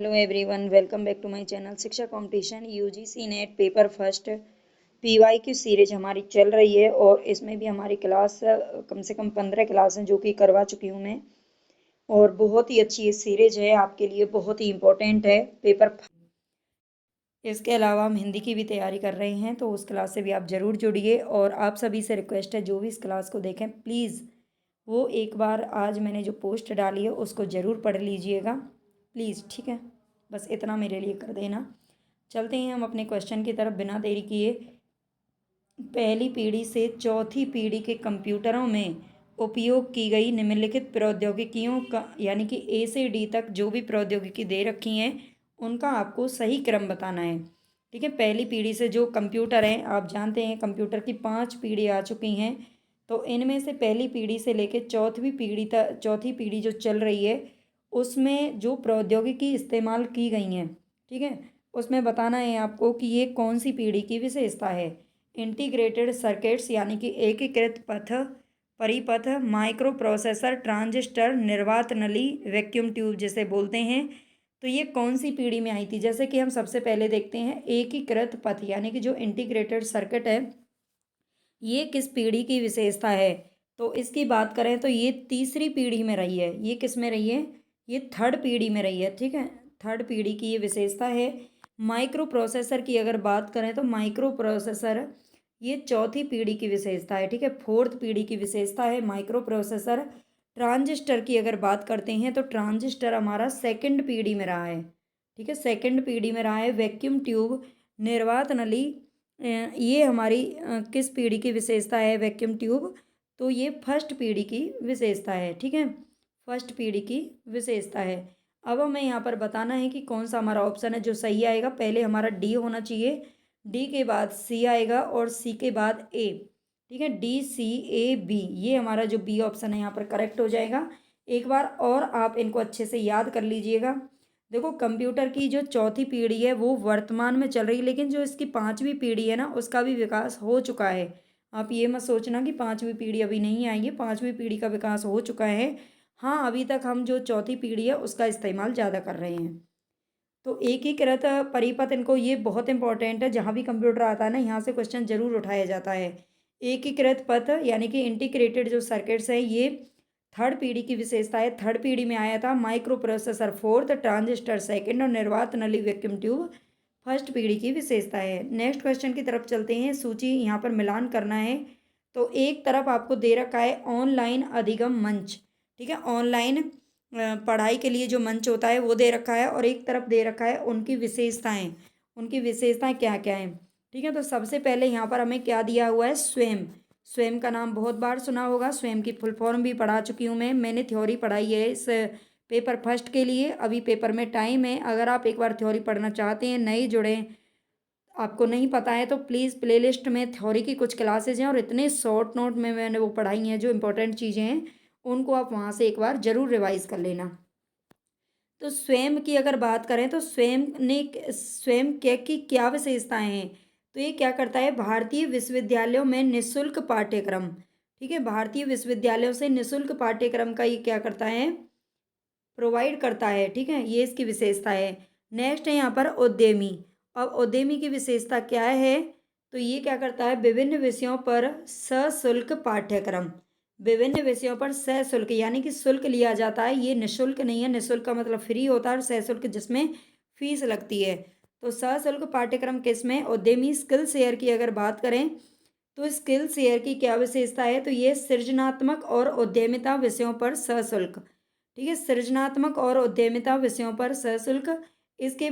Hello everyone, welcome back to my channel. Shiksha competition UGC NET paper first PYQ series हमारी चल रही है और इसमें भी हमारी क्लास कम से कम 15 क्लास हैं जो कि करवा चुकी हूँ मैं। और बहुत ही अच्छी ये सीरीज है, आपके लिए बहुत ही इम्पोर्टेंट है पेपर। इसके अलावा हम हिंदी की भी तैयारी कर रहे हैं, तो उस क्लास से भी आप ज़रूर जुड़िए। और आप सभी से रिक्वेस्ट है, जो भी इस क्लास को देखें प्लीज़ वो एक बार आज मैंने जो पोस्ट डाली है उसको ज़रूर पढ़ लीजिएगा प्लीज़, ठीक है। बस इतना मेरे लिए कर देना। चलते हैं हम अपने क्वेश्चन की तरफ बिना देरी किए। पहली पीढ़ी से चौथी पीढ़ी के कंप्यूटरों में उपयोग की गई निम्नलिखित प्रौद्योगिकियों का, यानी कि ए से डी तक जो भी प्रौद्योगिकी दे रखी हैं उनका आपको सही क्रम बताना है, ठीक है। पहली पीढ़ी से जो कंप्यूटर हैं, आप जानते हैं कंप्यूटर की 5 पीढ़ी आ चुकी हैं, तो इनमें से पहली पीढ़ी से लेकर चौथी पीढ़ी जो चल रही है उसमें जो प्रौद्योगिकी इस्तेमाल की गई हैं, ठीक है, उसमें बताना है आपको कि ये कौन सी पीढ़ी की विशेषता है। इंटीग्रेटेड सर्किट्स यानी कि एकीकृत परिपथ, माइक्रो प्रोसेसर, ट्रांजिस्टर, निर्वात नली, वैक्यूम ट्यूब जिसे बोलते हैं, तो ये कौन सी पीढ़ी में आई थी। जैसे कि हम सबसे पहले देखते हैं एकीकृत पथ यानी कि जो इंटीग्रेटेड सर्किट है ये किस पीढ़ी की विशेषता है। तो इसकी बात करें तो ये तीसरी पीढ़ी में रही है। ये किस में रही है? ये थर्ड पीढ़ी में रही है, ठीक है। थर्ड पीढ़ी की ये विशेषता है। माइक्रो प्रोसेसर की अगर बात करें तो माइक्रो प्रोसेसर ये चौथी पीढ़ी की विशेषता है, ठीक है, फोर्थ पीढ़ी की विशेषता है माइक्रो प्रोसेसर। ट्रांजिस्टर की अगर बात करते हैं तो ट्रांजिस्टर हमारा सेकंड पीढ़ी में रहा है, ठीक है, सेकंड पीढ़ी में रहा है। वैक्यूम ट्यूब, निर्वात नली, ये हमारी किस पीढ़ी की विशेषता है? वैक्यूम ट्यूब, तो ये फर्स्ट पीढ़ी की विशेषता है, ठीक है, फर्स्ट पीढ़ी की विशेषता है। अब हमें यहाँ पर बताना है कि कौन सा हमारा ऑप्शन है जो सही आएगा। पहले हमारा डी होना चाहिए, डी के बाद सी आएगा और सी के बाद ए, ठीक है, DCAB, ये हमारा जो बी ऑप्शन है यहाँ पर करेक्ट हो जाएगा। एक बार और आप इनको अच्छे से याद कर लीजिएगा। देखो कंप्यूटर की जो चौथी पीढ़ी है वो वर्तमान में चल रही है, लेकिन जो इसकी पांचवी पीढ़ी है ना उसका भी विकास हो चुका है। आप ये मत सोचना कि पांचवी पीढ़ी अभी नहीं आई है, पांचवी पीढ़ी का विकास हो चुका है। हाँ, अभी तक हम जो चौथी पीढ़ी है उसका इस्तेमाल ज़्यादा कर रहे हैं। तो एकीकृत परिपथ, इनको ये बहुत इंपॉर्टेंट है, जहाँ भी कंप्यूटर आता है ना यहाँ से क्वेश्चन जरूर उठाया जाता है। एकीकृत पथ यानी कि इंटीग्रेटेड जो सर्किट्स है ये थर्ड पीढ़ी की विशेषता है। थर्ड पीढ़ी में आया था, micro processor fourth, transistor second और निर्वात नली वैक्यूम ट्यूब फर्स्ट पीढ़ी की विशेषता है। नेक्स्ट क्वेश्चन की तरफ चलते हैं। सूची यहाँ पर मिलान करना है। तो एक तरफ आपको दे रखा है ऑनलाइन अधिगम मंच, ठीक है, ऑनलाइन पढ़ाई के लिए जो मंच होता है वो दे रखा है, और एक तरफ दे रखा है उनकी विशेषताएं। उनकी विशेषताएं क्या क्या हैं, ठीक है। तो सबसे पहले यहाँ पर हमें क्या दिया हुआ है? स्वयं। स्वयं का नाम बहुत बार सुना होगा, स्वयं की फुल फॉर्म भी पढ़ा चुकी हूँ मैं। मैंने थ्योरी पढ़ाई है इस पेपर फर्स्ट के लिए। अभी पेपर में टाइम है, अगर आप एक बार थ्योरी पढ़ना चाहते हैं, नए जुड़े, आपको नहीं पता है, तो प्लीज़ प्लेलिस्ट में थ्योरी की कुछ क्लासेज हैं और इतने शॉर्ट नोट में मैंने वो पढ़ाई हैं, जो इंपॉर्टेंट चीज़ें हैं उनको आप वहाँ से एक बार ज़रूर रिवाइज कर लेना। तो स्वयं की अगर बात करें तो स्वयं क्या की क्या विशेषताएं हैं? तो ये क्या करता है? भारतीय विश्वविद्यालयों में निशुल्क पाठ्यक्रम, ठीक है, भारतीय विश्वविद्यालयों से निशुल्क पाठ्यक्रम का ये क्या करता है? प्रोवाइड करता है, ठीक है, ये इसकी विशेषता है। नेक्स्ट है यहाँ पर उद्यमी। अब उद्यमी की विशेषता क्या है? तो ये क्या करता है? विभिन्न विषयों पर सशुल्क पाठ्यक्रम, विभिन्न विषयों पर सशुल्क यानी कि शुल्क लिया जाता है, ये निशुल्क नहीं है। निशुल्क का मतलब फ्री होता है और सशुल्क जिसमें फीस लगती है। तो सशुल्क पाठ्यक्रम किसमें? उद्यमी। स्किल शेयर की अगर बात करें तो स्किल शेयर की क्या विशेषता है? तो ये सृजनात्मक और उद्यमिता विषयों पर सशुल्क, ठीक है, सृजनात्मक और उद्यमिता विषयों पर सशुल्क। इसके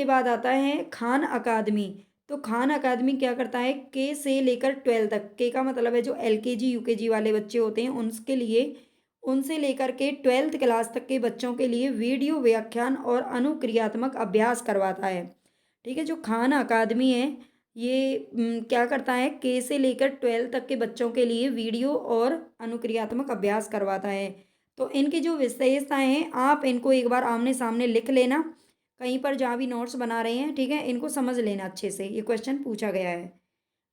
बाद आता है खान अकादमी। तो खान अकादमी क्या करता है? के से लेकर 12 तक, के का मतलब है जो LKG UKG वाले बच्चे होते हैं उनके लिए, उनसे लेकर के 12th क्लास तक के बच्चों के लिए वीडियो व्याख्यान और अनुक्रियात्मक अभ्यास करवाता है, ठीक है। जो खान अकादमी है ये क्या करता है? के से लेकर 12 तक के बच्चों के लिए वीडियो और अनुक्रियात्मक अभ्यास करवाता है। तो इनकी जो विशेषताएं हैं आप इनको एक बार आमने सामने लिख लेना, कहीं पर जहाँ भी नोट्स बना रहे हैं, ठीक है, इनको समझ लेना अच्छे से, ये क्वेश्चन पूछा गया है।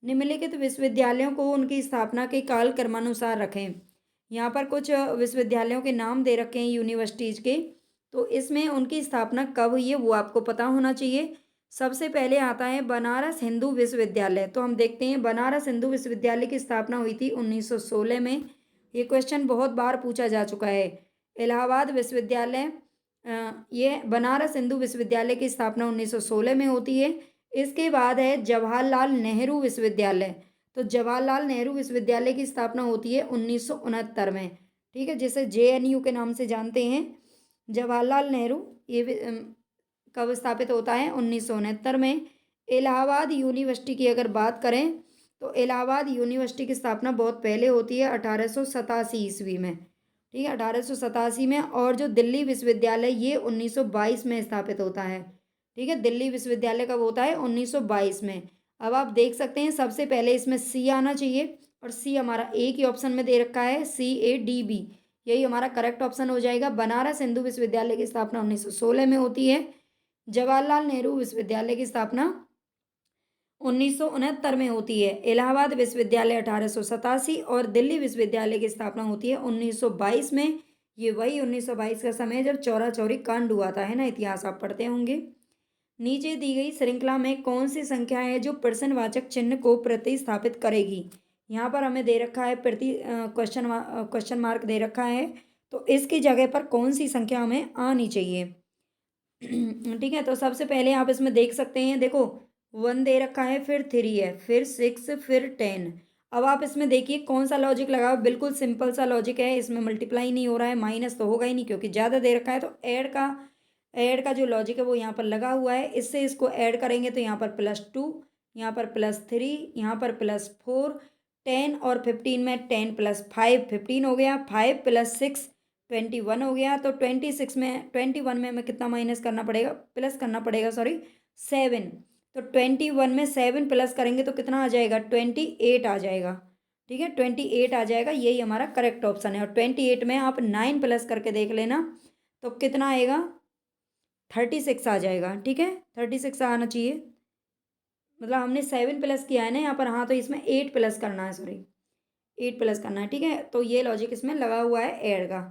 निम्नलिखित विश्वविद्यालयों को उनकी स्थापना के काल क्रमानुसार रखें। यहाँ पर कुछ विश्वविद्यालयों के नाम दे रखे हैं यूनिवर्सिटीज़ के, तो इसमें उनकी स्थापना कब हुई है वो आपको पता होना चाहिए। सबसे पहले आता है बनारस हिंदू विश्वविद्यालय। तो हम देखते हैं बनारस हिंदू विश्वविद्यालय की स्थापना हुई थी 1916 में। ये क्वेश्चन बहुत बार पूछा जा चुका है। इलाहाबाद विश्वविद्यालय, ये बनारस हिंदू विश्वविद्यालय की स्थापना 1916 में होती है। इसके बाद है जवाहरलाल नेहरू विश्वविद्यालय। तो जवाहरलाल नेहरू विश्वविद्यालय की स्थापना होती है 1969 में, ठीक है, जिसे JNU के नाम से जानते हैं। जवाहरलाल नेहरू कब स्थापित होता है? 1969 में। इलाहाबाद यूनिवर्सिटी की अगर बात करें तो इलाहाबाद यूनिवर्सिटी की स्थापना बहुत पहले होती है 1887 ईस्वी में, ठीक है, 1887 में। और जो दिल्ली विश्वविद्यालय ये 1922 में स्थापित होता है, ठीक है। दिल्ली विश्वविद्यालय कब होता है? 1922 में। अब आप देख सकते हैं सबसे पहले इसमें सी आना चाहिए, और सी हमारा एक ही ऑप्शन में दे रखा है, CADB, यही हमारा करेक्ट ऑप्शन हो जाएगा। बनारस हिंदू विश्वविद्यालय की स्थापना 1916 में होती है। जवाहरलाल नेहरू विश्वविद्यालय की स्थापना 1969 में होती है। इलाहाबाद विश्वविद्यालय 1887 और दिल्ली विश्वविद्यालय की स्थापना होती है 1922 में। ये वही 1922 का समय जब चौरा चौरी कांड हुआ था, है ना, इतिहास आप पढ़ते होंगे। नीचे दी गई श्रृंखला में कौन सी संख्या है जो प्रश्नवाचक चिन्ह को प्रतिस्थापित करेगी? यहाँ पर हमें दे रखा है क्वेश्चन मार्क दे रखा है, तो इसकी जगह पर कौन सी संख्या हमें आनी चाहिए? ठीक है, तो सबसे पहले आप इसमें देख सकते हैं, देखो 1 दे रखा है, फिर 3 है, फिर 6, फिर 10। अब आप इसमें देखिए कौन सा लॉजिक लगाओ, बिल्कुल सिंपल सा लॉजिक है। इसमें मल्टीप्लाई नहीं हो रहा है, माइनस तो होगा ही नहीं क्योंकि ज़्यादा दे रखा है। तो ऐड का जो लॉजिक है वो यहाँ पर लगा हुआ है। इससे इसको ऐड करेंगे तो यहाँ पर +2, यहाँ पर +3, यहाँ पर +4, 10 और 15 में 10 + 5 15 हो गया, 5 + 6 21 हो गया। तो 21 में हमें कितना माइनस करना पड़ेगा, प्लस करना पड़ेगा, सॉरी 7। तो 21 में 7 प्लस करेंगे तो कितना आ जाएगा? 28 आ जाएगा, ठीक है, 28 आ जाएगा। यही हमारा करेक्ट ऑप्शन है। और 28 में आप 9 प्लस करके देख लेना तो कितना आएगा? 36 आ जाएगा, ठीक है, 36 आना चाहिए। मतलब हमने 7 प्लस किया है ना यहाँ पर, हाँ, तो इसमें 8 प्लस करना है, सॉरी 8 प्लस करना है, ठीक है। तो ये लॉजिक इसमें लगा हुआ है ऐड का।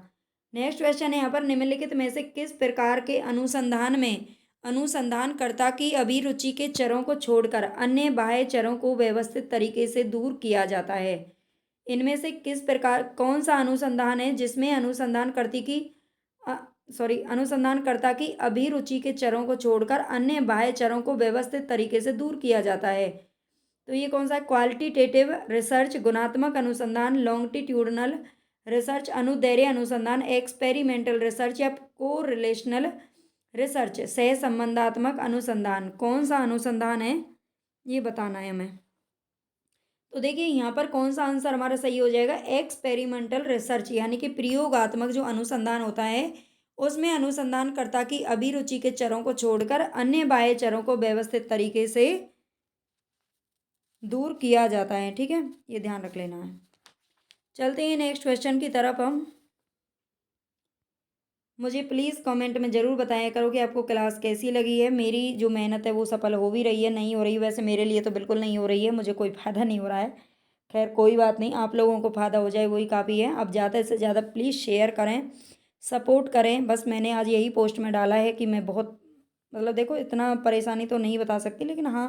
नेक्स्ट क्वेश्चन है यहाँ पर, निम्नलिखित में से किस प्रकार के अनुसंधान में अनुसंधानकर्ता की अभिरुचि के चरों को छोड़कर अन्य बाह्य चरों को व्यवस्थित तरीके से दूर किया जाता है? इनमें से किस प्रकार, कौन सा अनुसंधान है जिसमें अनुसंधानकर्ता की अभिरुचि के चरों को छोड़कर अन्य बाह्य चरों को व्यवस्थित तरीके से दूर किया जाता है? तो ये कौन सा है? क्वालिटेटिव रिसर्च, गुणात्मक अनुसंधान, लॉन्गिट्यूडनल रिसर्च, अनुदैर्ध्य अनुसंधान, एक्सपेरिमेंटल रिसर्च या कोरिलेशनल रिसर्च, सह संबंधात्मक अनुसंधान। कौन सा अनुसंधान है ये बताना है हमें। तो देखिए यहाँ पर कौन सा आंसर हमारा सही हो जाएगा? एक्सपेरिमेंटल रिसर्च, यानी कि प्रयोगात्मक जो अनुसंधान होता है उसमें अनुसंधानकर्ता की अभिरुचि के चरों को छोड़कर अन्य बाह्य चरों को व्यवस्थित तरीके से दूर किया जाता है, ठीक है, ये ध्यान रख लेना है। चलते हैं नेक्स्ट क्वेश्चन की तरफ हम। मुझे प्लीज़ कमेंट में ज़रूर बताया करो कि आपको क्लास कैसी लगी है। मेरी जो मेहनत है वो सफल हो भी रही है, नहीं हो रही है, वैसे मेरे लिए तो बिल्कुल नहीं हो रही है, मुझे कोई फ़ायदा नहीं हो रहा है। खैर कोई बात नहीं, आप लोगों को फ़ायदा हो जाए वही काफ़ी है। आप ज़्यादा से ज़्यादा प्लीज़ शेयर करें, सपोर्ट करें। बस मैंने आज यही पोस्ट में डाला है कि मैं बहुत, मतलब देखो इतना परेशानी तो नहीं बता सकती, लेकिन हाँ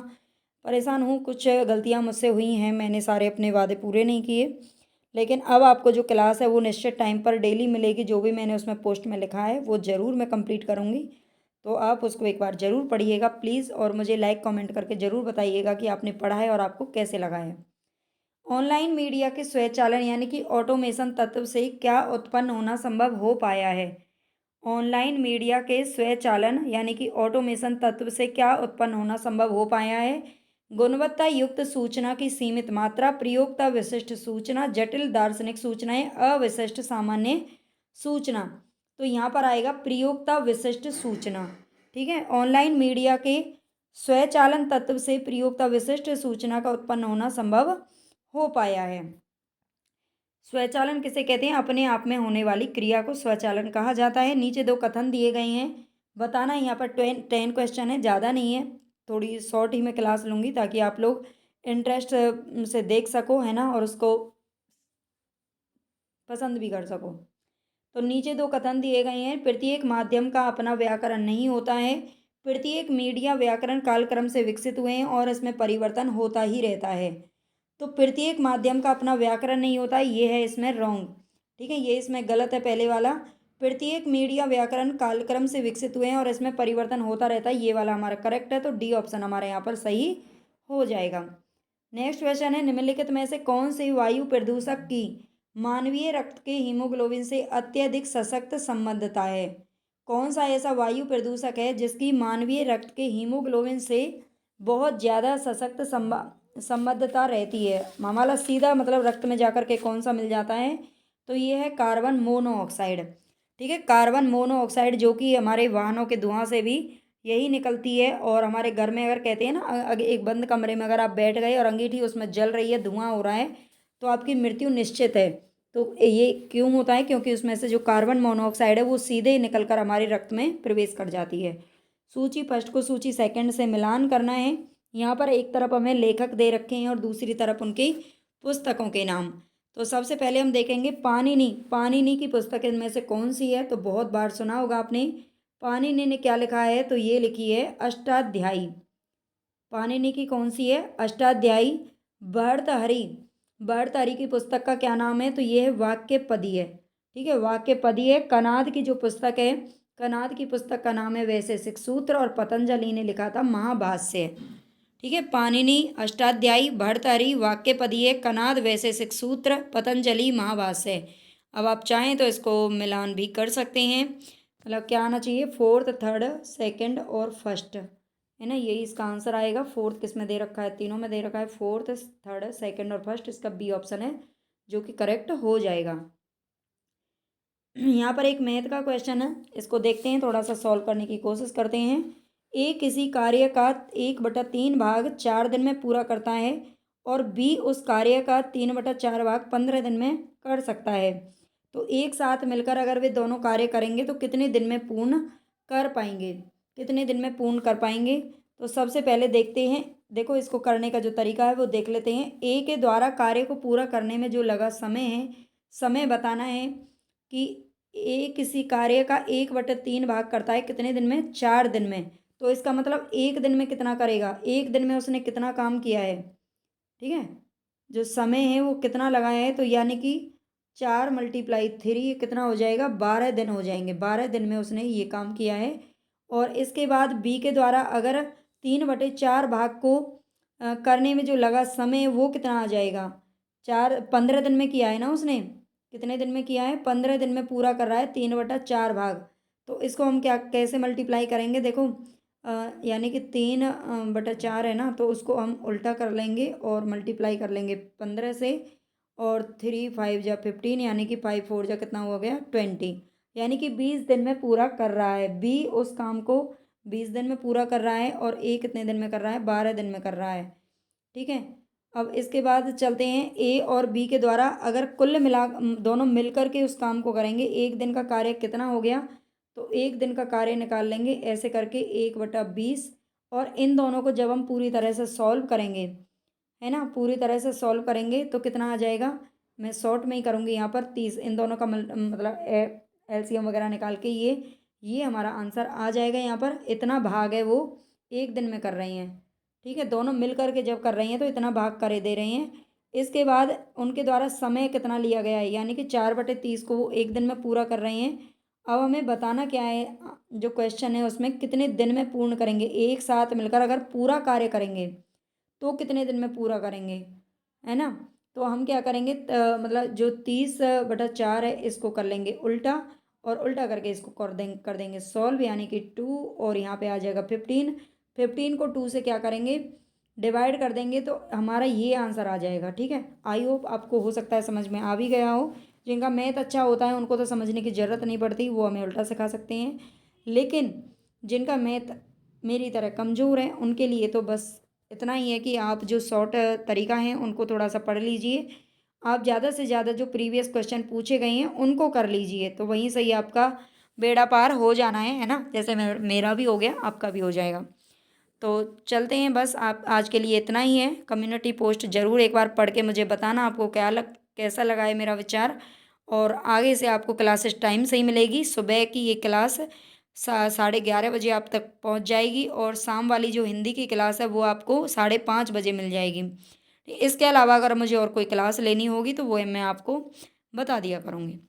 परेशान हूँ, कुछ गलतियाँ मुझसे हुई हैं, मैंने सारे अपने वादे पूरे नहीं किए। लेकिन अब आपको जो क्लास है वो निश्चित टाइम पर डेली मिलेगी। जो भी मैंने उसमें पोस्ट में लिखा है वो ज़रूर मैं कंप्लीट करूँगी, तो आप उसको एक बार ज़रूर पढ़िएगा प्लीज़, और मुझे लाइक कमेंट करके ज़रूर बताइएगा कि आपने पढ़ा है और आपको कैसे लगा है। ऑनलाइन मीडिया के स्वचालन यानी कि ऑटोमेशन तत्व से क्या उत्पन्न होना संभव हो पाया है? ऑनलाइन मीडिया के स्वचालन यानी कि ऑटोमेशन तत्व से क्या उत्पन्न होना संभव हो पाया है? गुणवत्ता युक्त सूचना की सीमित मात्रा, प्रयोक्ता विशिष्ट सूचना, जटिल दार्शनिक सूचनाएं, अविशिष्ट सामान्य सूचना। तो यहाँ पर आएगा प्रयोक्ता विशिष्ट सूचना, ठीक है। ऑनलाइन मीडिया के स्वचालन तत्व से प्रयोक्ता विशिष्ट सूचना का उत्पन्न होना संभव हो पाया है। स्वचालन किसे कहते हैं? अपने आप में होने वाली क्रिया को स्वचालन कहा जाता है। नीचे 2 कथन दिए गए हैं, बताना। यहाँ पर 10 क्वेश्चन है, ज़्यादा नहीं है, थोड़ी शॉर्ट ही मैं क्लास लूँगी ताकि आप लोग इंटरेस्ट से देख सको, है ना, और उसको पसंद भी कर सको। तो नीचे दो कथन दिए गए हैं। प्रत्येक माध्यम का अपना व्याकरण नहीं होता है, प्रत्येक मीडिया व्याकरण कालक्रम से विकसित हुए हैं और इसमें परिवर्तन होता ही रहता है। तो प्रत्येक माध्यम का अपना व्याकरण नहीं होता, ये है इसमें रॉन्ग। ठीक है, ये इसमें गलत है पहले वाला। प्रत्येक मीडिया व्याकरण कालक्रम से विकसित हुए हैं और इसमें परिवर्तन होता रहता है, ये वाला हमारा करेक्ट है। तो डी ऑप्शन हमारे यहाँ पर सही हो जाएगा। नेक्स्ट क्वेश्चन है, निम्नलिखित में से कौन सी वायु प्रदूषक की मानवीय रक्त के हीमोग्लोबिन से अत्यधिक सशक्त संबद्धता है? कौन सा ऐसा वायु प्रदूषक है जिसकी मानवीय रक्त के हीमोग्लोबिन से बहुत ज़्यादा सशक्त संबद्धता रहती है? हमारा सीधा मतलब रक्त में जाकर के कौन सा मिल जाता है? तो ये है कार्बन मोनोऑक्साइड। ठीक है, कार्बन मोनोऑक्साइड जो कि हमारे वाहनों के धुआं से भी यही निकलती है। और हमारे घर में अगर कहते हैं ना, अगर एक बंद कमरे में अगर आप बैठ गए और अंगीठी उसमें जल रही है, धुआं हो रहा है, तो आपकी मृत्यु निश्चित है। तो ये क्यों होता है? क्योंकि उसमें से जो कार्बन मोनोऑक्साइड है वो सीधे ही निकलकर हमारे रक्त में प्रवेश कर जाती है। सूची फर्स्ट को सूची सेकंड से मिलान करना है। यहाँ पर एक तरफ हमें लेखक दे रखे हैं और दूसरी तरफ उनकी पुस्तकों के नाम। तो सबसे पहले हम देखेंगे पाणिनि। पाणिनि की पुस्तक इनमें से कौन सी है? तो बहुत बार सुना होगा आपने। पाणिनि ने क्या लिखा है? तो ये लिखी है अष्टाध्यायी। पाणिनि की कौन सी है? अष्टाध्यायी। भर्तहरि, भर्तहरि की पुस्तक का क्या नाम है? तो ये है वाक्यपदीय। ठीक है, वाक्यपदीय। कनाद की जो पुस्तक है, कनाद की पुस्तक का नाम है वैशेषिक सूत्र और पतंजलि ने लिखा था महाभाष्य। ठीक है, पाणिनि, अष्टाध्यायी, भर्तहरि, वाक्यपदीय, कनाद, वैशेषिक सूत्र, पतंजलि, महाभाष्य। अब आप चाहें तो इसको मिलान भी कर सकते हैं। मतलब क्या आना चाहिए? फोर्थ, थर्ड, सेकंड और फर्स्ट, है ना, यही इसका आंसर आएगा। फोर्थ किस में दे रखा है? तीनों में दे रखा है, फोर्थ, थर्ड, सेकंड और फर्स्ट। इसका बी ऑप्शन है जो कि करेक्ट हो जाएगा। यहाँ पर एक मैथ का क्वेश्चन है, इसको देखते हैं, थोड़ा सा सॉल्व करने की कोशिश करते हैं। ए किसी कार्य का 1/3 भाग 4 दिन में पूरा करता है और बी उस कार्य का 3/4 भाग 15 दिन में कर सकता है। तो एक साथ मिलकर अगर वे दोनों कार्य करेंगे तो कितने दिन में पूर्ण कर पाएंगे? कितने दिन में पूर्ण कर पाएंगे? तो सबसे पहले देखते हैं, देखो इसको करने का जो तरीका है वो देख लेते हैं। ए के द्वारा कार्य को पूरा करने में जो लगा समय है, समय बताना है कि ए किसी कार्य का 1/3 भाग करता है कितने दिन में? 4 दिन में। तो इसका मतलब एक दिन में कितना करेगा? एक दिन में उसने कितना काम किया है? ठीक है, जो समय है वो कितना लगाया है, तो यानी कि 4 × 3 कितना हो जाएगा? 12 दिन हो जाएंगे। 12 दिन में उसने ये काम किया है। और इसके बाद बी के द्वारा अगर 3/4 भाग को करने में जो लगा समय वो कितना आ जाएगा? 15 दिन में किया है ना उसने। कितने दिन में किया है? 15 दिन में पूरा कर रहा है 3/4 भाग। तो इसको हम क्या कैसे मल्टीप्लाई करेंगे? देखो यानी कि 3/4 है ना, तो उसको हम उल्टा कर लेंगे और मल्टीप्लाई कर लेंगे 15 से। और 3 5 जा 15, यानी कि 5 4 जा कितना हो गया? 20। यानी कि 20 दिन में पूरा कर रहा है बी उस काम को। 20 दिन में पूरा कर रहा है और ए कितने दिन में कर रहा है? 12 दिन में कर रहा है। ठीक है, अब इसके बाद चलते हैं ए और बी के द्वारा अगर कुल मिला दोनों मिलकर के उस काम को करेंगे, एक दिन का कार्य कितना हो गया? तो एक दिन का कार्य निकाल लेंगे ऐसे करके 1/20। और इन दोनों को जब हम पूरी तरह से सॉल्व करेंगे, है ना, पूरी तरह से सॉल्व करेंगे तो कितना आ जाएगा? मैं शॉर्ट में ही करूँगी यहाँ पर 30। इन दोनों का मतलब एलसीएम वगैरह निकाल के ये हमारा आंसर आ जाएगा। यहाँ पर इतना भाग है वो एक दिन में कर रही हैं। ठीक है, दोनों मिल करके जब कर रही हैं तो इतना भाग करे दे रहे हैं। इसके बाद उनके द्वारा समय कितना लिया गया है, यानी कि 4/30 को वो एक दिन में पूरा कर रहे हैं। अब हमें बताना क्या है, जो क्वेश्चन है उसमें कितने दिन में पूर्ण करेंगे? एक साथ मिलकर अगर पूरा कार्य करेंगे तो कितने दिन में पूरा करेंगे, है ना। तो हम क्या करेंगे, मतलब जो 30/4 है इसको कर लेंगे उल्टा, और उल्टा करके इसको कर देंगे सॉल्व, यानी कि 2। और यहाँ पे आ जाएगा 15। 15 को 2 से क्या करेंगे? डिवाइड कर देंगे तो हमारा ये आंसर आ जाएगा। ठीक है, आई होप आपको हो सकता है समझ में आ भी गया हो। जिनका मैथ अच्छा होता है उनको तो समझने की ज़रूरत नहीं पड़ती, वो हमें उल्टा सिखा सकते हैं। लेकिन जिनका मैथ मेरी तरह कमज़ोर है उनके लिए तो बस इतना ही है कि आप जो शॉर्ट तरीका है उनको थोड़ा सा पढ़ लीजिए। आप ज़्यादा से ज़्यादा जो प्रीवियस क्वेश्चन पूछे गए हैं उनको कर लीजिए, तो वहीं से ही आपका बेड़ा पार हो जाना है ना। जैसे मेरा भी हो गया, आपका भी हो जाएगा। तो चलते हैं, बस आप आज के लिए इतना ही है। कम्युनिटी पोस्ट ज़रूर एक बार पढ़ के मुझे बताना आपको कैसा लगा है मेरा विचार। और आगे से आपको क्लासेस टाइम से ही मिलेगी। सुबह की ये क्लास 11:30 बजे आप तक पहुंच जाएगी और शाम वाली जो हिंदी की क्लास है वो आपको 5:30 बजे मिल जाएगी। इसके अलावा अगर मुझे और कोई क्लास लेनी होगी तो वो मैं आपको बता दिया करूँगी।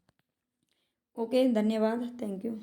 ओके, धन्यवाद, थैंक यू।